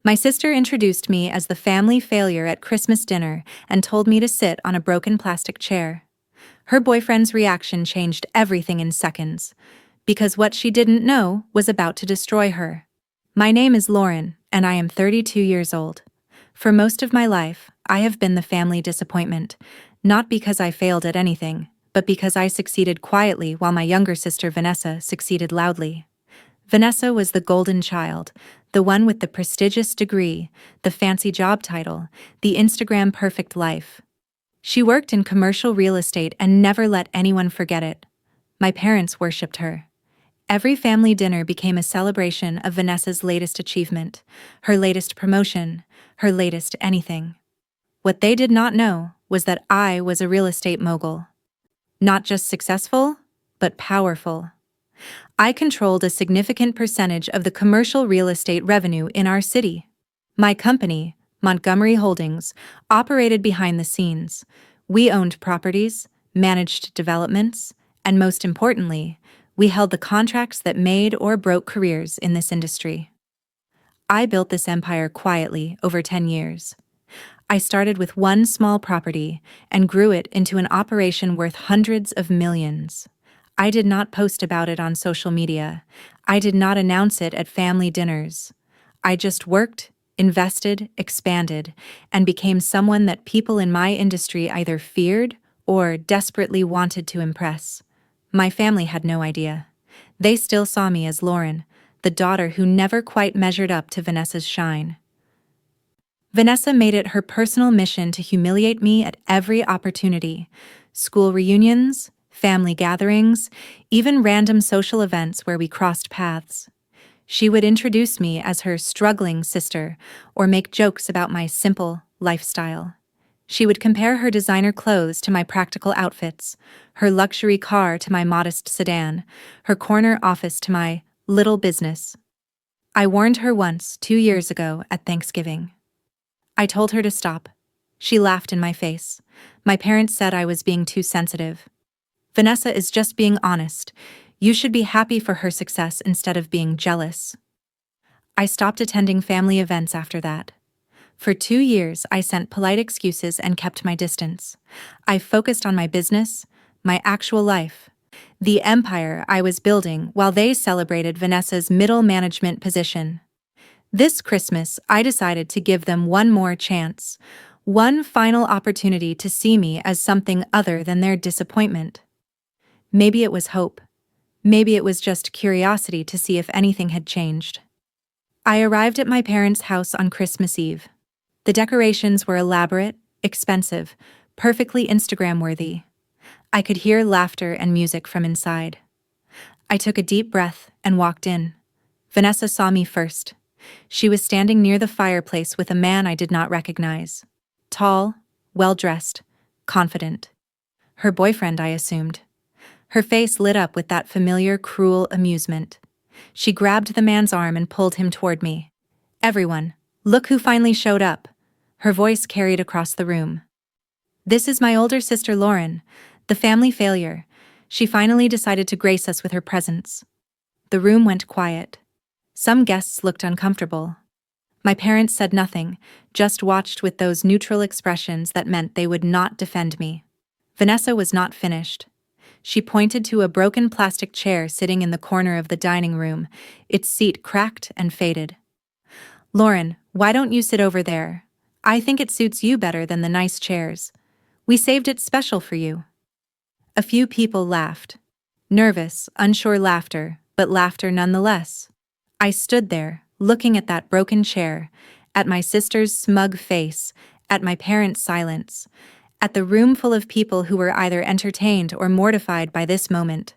My sister introduced me as the family failure at Christmas dinner and told me to sit on a broken plastic chair. Her boyfriend's reaction changed everything in seconds, because what she didn't know was about to destroy her. My name is Lauren, and I am 32 years old. For most of my life, I have been the family disappointment, not because I failed at anything, but because I succeeded quietly while my younger sister Vanessa succeeded loudly. Vanessa was the golden child, the one with the prestigious degree, the fancy job title, the Instagram perfect life. She worked in commercial real estate and never let anyone forget it. My parents worshipped her. Every family dinner became a celebration of Vanessa's latest achievement, her latest promotion, her latest anything. What they did not know was that I was a real estate mogul. Not just successful, but powerful. I controlled a significant percentage of the commercial real estate revenue in our city. My company, Montgomery Holdings, operated behind the scenes. We owned properties, managed developments, and most importantly, we held the contracts that made or broke careers in this industry. I built this empire quietly over 10 years. I started with one small property and grew it into an operation worth hundreds of millions. I did not post about it on social media. I did not announce it at family dinners. I just worked, invested, expanded, and became someone that people in my industry either feared or desperately wanted to impress. My family had no idea. They still saw me as Lauren, the daughter who never quite measured up to Vanessa's shine. Vanessa made it her personal mission to humiliate me at every opportunity. School reunions, family gatherings, even random social events where we crossed paths. She would introduce me as her struggling sister or make jokes about my simple lifestyle. She would compare her designer clothes to my practical outfits, her luxury car to my modest sedan, her corner office to my little business. I warned her once 2 years ago at Thanksgiving. I told her to stop. She laughed in my face. My parents said I was being too sensitive. Vanessa is just being honest. You should be happy for her success instead of being jealous. I stopped attending family events after that. For 2 years, I sent polite excuses and kept my distance. I focused on my business, my actual life, the empire I was building while they celebrated Vanessa's middle management position. This Christmas, I decided to give them one more chance, one final opportunity to see me as something other than their disappointment. Maybe it was hope. Maybe it was just curiosity to see if anything had changed. I arrived at my parents' house on Christmas Eve. The decorations were elaborate, expensive, perfectly Instagram-worthy. I could hear laughter and music from inside. I took a deep breath and walked in. Vanessa saw me first. She was standing near the fireplace with a man I did not recognize. Tall, well-dressed, confident. Her boyfriend, I assumed. Her face lit up with that familiar, cruel amusement. She grabbed the man's arm and pulled him toward me. "Everyone, look who finally showed up." Her voice carried across the room. "This is my older sister Lauren, the family failure. She finally decided to grace us with her presence." The room went quiet. Some guests looked uncomfortable. My parents said nothing, just watched with those neutral expressions that meant they would not defend me. Vanessa was not finished. She pointed to a broken plastic chair sitting in the corner of the dining room, its seat cracked and faded. "Lauren, why don't you sit over there? I think it suits you better than the nice chairs. We saved it special for you." A few people laughed. Nervous, unsure laughter, but laughter nonetheless. I stood there, looking at that broken chair, at my sister's smug face, at my parents' silence, at the room full of people who were either entertained or mortified by this moment.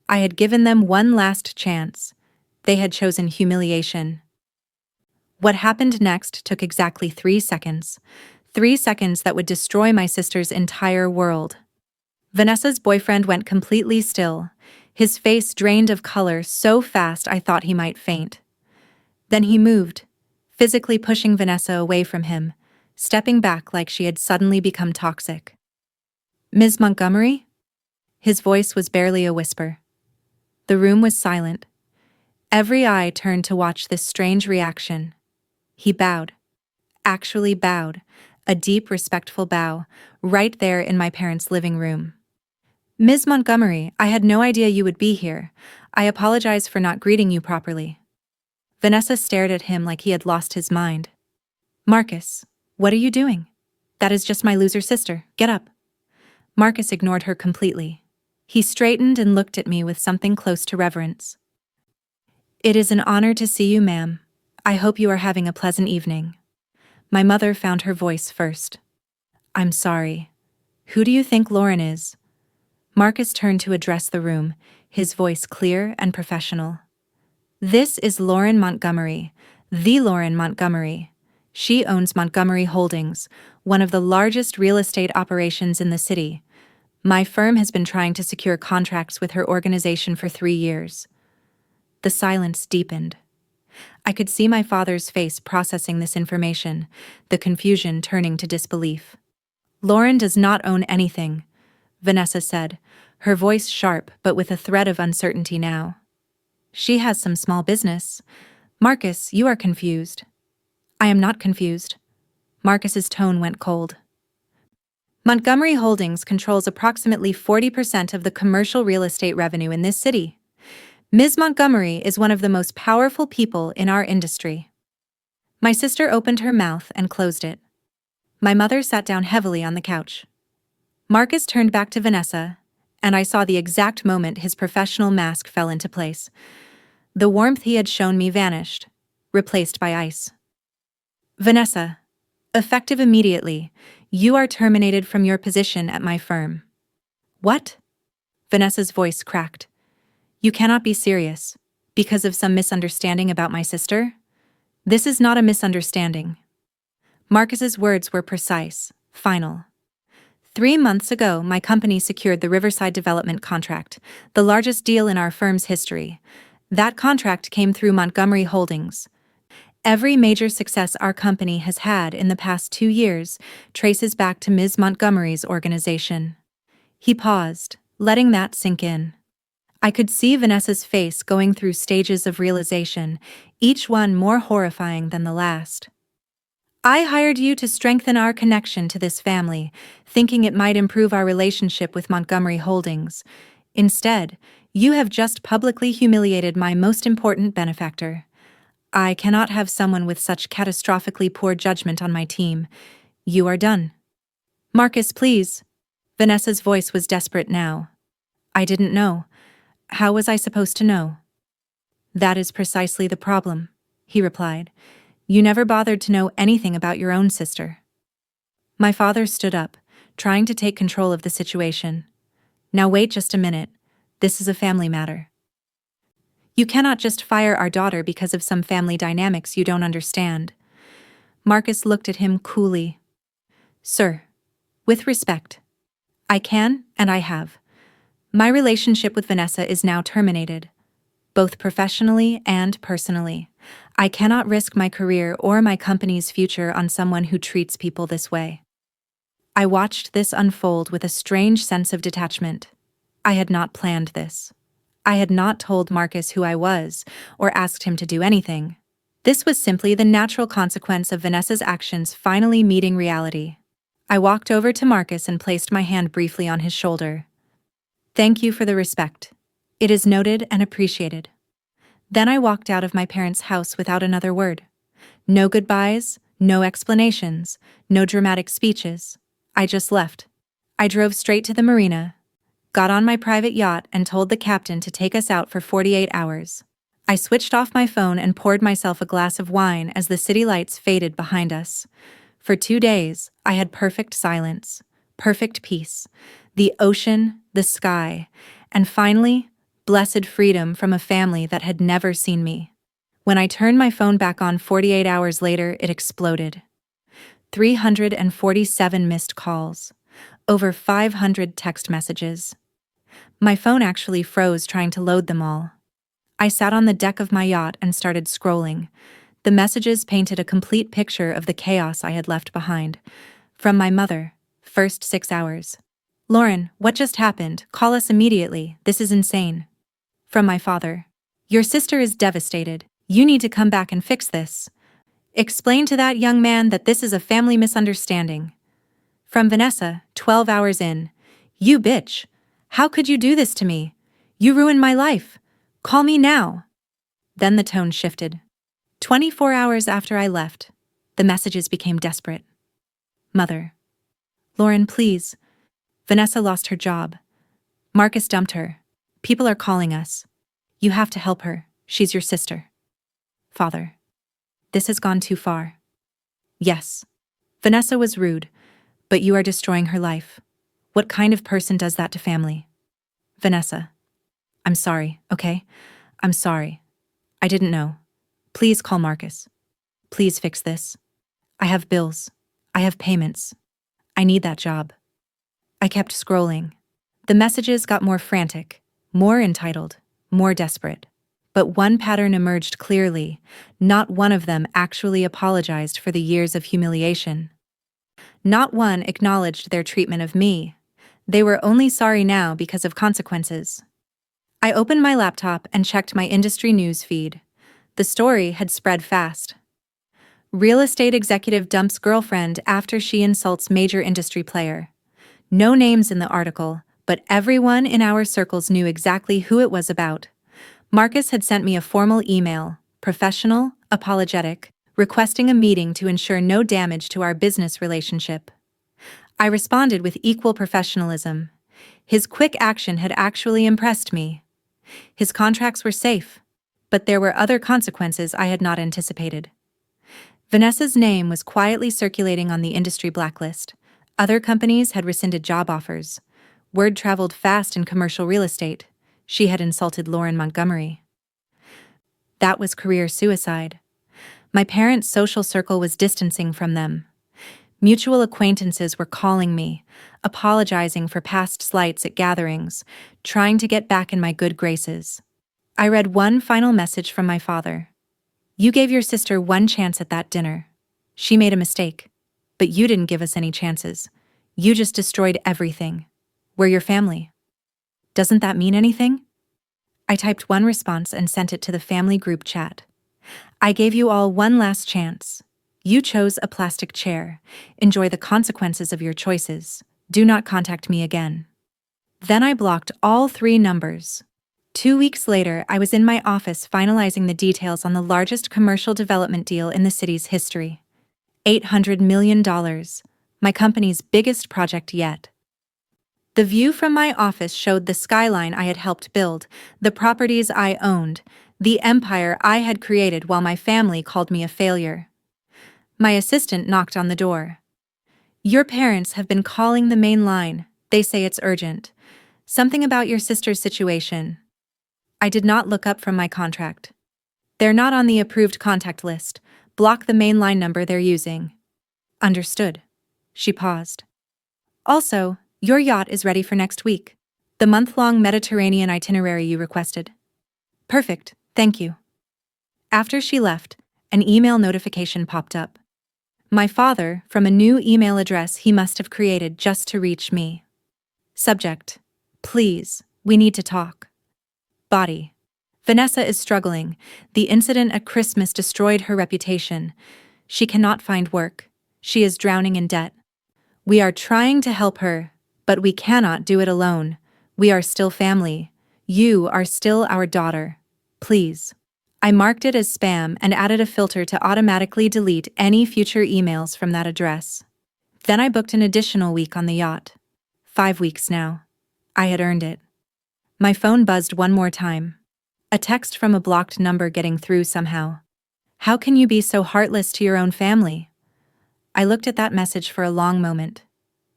I had given them one last chance. They had chosen humiliation. What happened next took exactly 3 seconds. 3 seconds that would destroy my sister's entire world. Vanessa's boyfriend went completely still, his face drained of color so fast I thought he might faint. Then he moved, physically pushing Vanessa away from him, stepping back like she had suddenly become toxic. "Ms. Montgomery?" His voice was barely a whisper. The room was silent. Every eye turned to watch this strange reaction. He bowed. Actually bowed. A deep, respectful bow, right there in my parents' living room. Ms. Montgomery, I had no idea you would be here. I apologize for not greeting you properly. Vanessa stared at him like he had lost his mind. Marcus, what are you doing? That is just my loser sister. Get up. Marcus ignored her completely. He straightened and looked at me with something close to reverence. It is an honor to see you, ma'am. I hope you are having a pleasant evening. My mother found her voice first. I'm sorry. Who do you think Lauren is? Marcus turned to address the room, his voice clear and professional. This is Lauren Montgomery, the Lauren Montgomery. She owns Montgomery Holdings, one of the largest real estate operations in the city. My firm has been trying to secure contracts with her organization for 3 years. The silence deepened. I could see my father's face processing this information, the confusion turning to disbelief. Lauren does not own anything, Vanessa said, her voice sharp but with a thread of uncertainty now. She has some small business. Marcus, you are confused. I am not confused. Marcus's tone went cold. Montgomery Holdings controls approximately 40% of the commercial real estate revenue in this city. Ms. Montgomery is one of the most powerful people in our industry. My sister opened her mouth and closed it. My mother sat down heavily on the couch. Marcus turned back to Vanessa, and I saw the exact moment his professional mask fell into place. The warmth he had shown me vanished, replaced by ice. Vanessa, effective immediately, you are terminated from your position at my firm. What? Vanessa's voice cracked. You cannot be serious. Because of some misunderstanding about my sister? This is not a misunderstanding. Marcus's words were precise, final. 3 months ago, my company secured the Riverside Development contract, the largest deal in our firm's history. That contract came through Montgomery Holdings. Every major success our company has had in the past 2 years traces back to Ms. Montgomery's organization. He paused, letting that sink in. I could see Vanessa's face going through stages of realization, each one more horrifying than the last. I hired you to strengthen our connection to this family, thinking it might improve our relationship with Montgomery Holdings. Instead, you have just publicly humiliated my most important benefactor. I cannot have someone with such catastrophically poor judgment on my team. You are done. Marcus, please. Vanessa's voice was desperate now. I didn't know. How was I supposed to know? That is precisely the problem, he replied. You never bothered to know anything about your own sister. My father stood up, trying to take control of the situation. Now wait just a minute. This is a family matter. You cannot just fire our daughter because of some family dynamics you don't understand. Marcus looked at him coolly. Sir, with respect, I can and I have. My relationship with Vanessa is now terminated, both professionally and personally. I cannot risk my career or my company's future on someone who treats people this way. I watched this unfold with a strange sense of detachment. I had not planned this. I had not told Marcus who I was or asked him to do anything. This was simply the natural consequence of Vanessa's actions finally meeting reality. I walked over to Marcus and placed my hand briefly on his shoulder. Thank you for the respect. It is noted and appreciated. Then I walked out of my parents' house without another word. No goodbyes, no explanations, no dramatic speeches. I just left. I drove straight to the marina, got on my private yacht and told the captain to take us out for 48 hours. I switched off my phone and poured myself a glass of wine as the city lights faded behind us. For 2 days, I had perfect silence, perfect peace, the ocean, the sky, and finally, blessed freedom from a family that had never seen me. When I turned my phone back on 48 hours later, it exploded. 347 missed calls. Over 500 text messages. My phone actually froze trying to load them all. I sat on the deck of my yacht and started scrolling. The messages painted a complete picture of the chaos I had left behind. From my mother, first 6 hours. Lauren, what just happened? Call us immediately. This is insane. From my father. Your sister is devastated. You need to come back and fix this. Explain to that young man that this is a family misunderstanding. From Vanessa, 12 hours in. You bitch. How could you do this to me? You ruined my life. Call me now. Then the tone shifted. 24 hours after I left, the messages became desperate. Mother. Lauren, please. Vanessa lost her job. Marcus dumped her. People are calling us. You have to help her. She's your sister. Father. This has gone too far. Yes. Vanessa was rude, but you are destroying her life. What kind of person does that to family? Vanessa. I'm sorry, okay? I'm sorry. I didn't know. Please call Marcus. Please fix this. I have bills. I have payments. I need that job. I kept scrolling. The messages got more frantic, more entitled, more desperate. But one pattern emerged clearly. Not one of them actually apologized for the years of humiliation. Not one acknowledged their treatment of me. They were only sorry now because of consequences. I opened my laptop and checked my industry news feed. The story had spread fast. Real estate executive dumps girlfriend after she insults major industry player. No names in the article, but everyone in our circles knew exactly who it was about. Marcus had sent me a formal email, professional, apologetic, requesting a meeting to ensure no damage to our business relationship. I responded with equal professionalism. His quick action had actually impressed me. His contracts were safe, but there were other consequences I had not anticipated. Vanessa's name was quietly circulating on the industry blacklist. Other companies had rescinded job offers. Word traveled fast in commercial real estate. She had insulted Lauren Montgomery. That was career suicide. My parents' social circle was distancing from them. Mutual acquaintances were calling me, apologizing for past slights at gatherings, trying to get back in my good graces. I read one final message from my father. You gave your sister one chance at that dinner. She made a mistake. But you didn't give us any chances. You just destroyed everything. We're your family. Doesn't that mean anything? I typed one response and sent it to the family group chat. I gave you all one last chance. You chose a plastic chair. Enjoy the consequences of your choices. Do not contact me again. Then I blocked all 3 numbers. 2 weeks later, I was in my office finalizing the details on the largest commercial development deal in the city's history. $800 million, my company's biggest project yet. The view from my office showed the skyline I had helped build, the properties I owned, the empire I had created while my family called me a failure. My assistant knocked on the door. Your parents have been calling the main line. They say it's urgent. Something about your sister's situation. I did not look up from my contract. They're not on the approved contact list. Block the main line number they're using. Understood. She paused. Also, your yacht is ready for next week. The month-long Mediterranean itinerary you requested. Perfect, thank you. After she left, an email notification popped up. My father, from a new email address he must have created just to reach me. Subject: Please, we need to talk. Body: Vanessa is struggling. The incident at Christmas destroyed her reputation. She cannot find work. She is drowning in debt. We are trying to help her, but we cannot do it alone. We are still family. You are still our daughter. Please. I marked it as spam and added a filter to automatically delete any future emails from that address. Then I booked an additional week on the yacht. 5 weeks now. I had earned it. My phone buzzed one more time. A text from a blocked number getting through somehow. How can you be so heartless to your own family? I looked at that message for a long moment.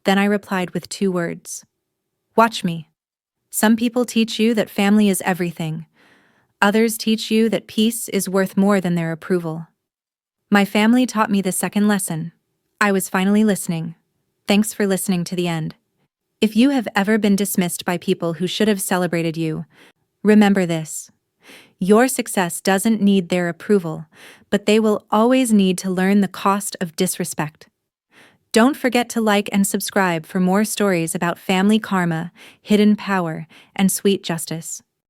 Then I replied with 2 words. Watch me. Some people teach you that family is everything. Others teach you that peace is worth more than their approval. My family taught me the second lesson. I was finally listening. Thanks for listening to the end. If you have ever been dismissed by people who should have celebrated you, remember this. Your success doesn't need their approval, but they will always need to learn the cost of disrespect. Don't forget to like and subscribe for more stories about family karma, hidden power, and sweet justice.